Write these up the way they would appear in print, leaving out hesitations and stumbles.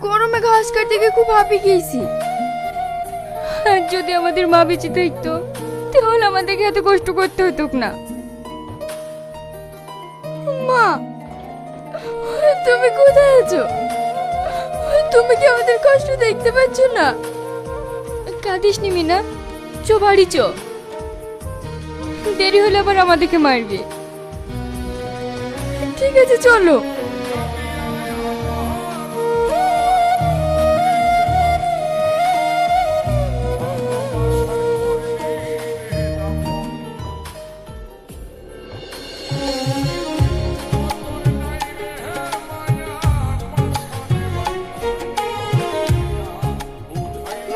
গরমে ঘাস কাটতে গিয়ে খুব হাঁপিয়ে গিয়েছি। আর যদি আমাদের মা বেঁচে থাকতো তাহলে আমাদেরকে এত কষ্ট করতে হতো না। মা, তুমি কোথায় আছো? তুমি কি আমাদের কষ্ট দেখতে পাচ্ছ না? কাঁদিস নি মিনা, চো বাড়ি চো, দেরি হলে আবার আমাদেরকে মারবে। ঠিক আছে চলো।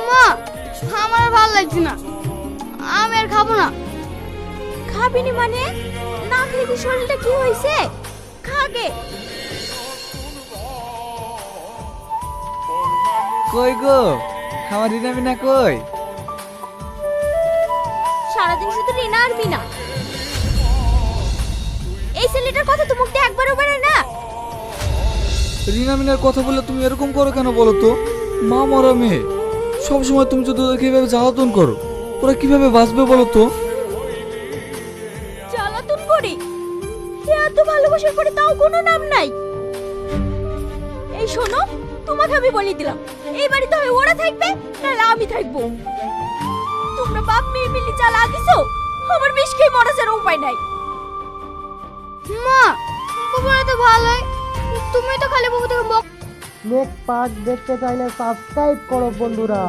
মা, আমার আর ভালো লাগছে না, আমি আর খাবো না। খাবি নি মানে? না খেয়ে কি শরীরটা কি হয়েছে? খাগে। কই গো, আমার রিনা মিনা কই? সারাদিন শুধু রিনা আর মিনা। এই ছেলেটার কথা তো মুখ দিয়ে একবারও বেরোয় না। রিনা মিনার কথা বললে তুমি এরকম করো কেন বলো তো? মা মরা মেয়ে, সবসময় তুমি যদি ওদেরকে এভাবে জ্বালাতন করো, ওরা কিভাবে বাঁচবে বলো তো? জ্বালাতন করি? এত ভালোবাসার পরে তাও কোনো নাম নাই। এই শোনো, তোমাকে আমি বলে দিলাম, এই বাড়িতে হয় ওরা থাকবে নাহলে আমি থাকবো। তোমরা বাপ মেয়ে মিলে জ্বালা দিছো, আমার বিষ খেয়ে মরা ছাড়া উপায় নাই। মা, তোমার তো ভালোই, তুমি তো খালি মুখ থেকে নেক্সট পার্ট দেখতে চাইলে সাবস্ক্রাইব করো বন্ধুরা।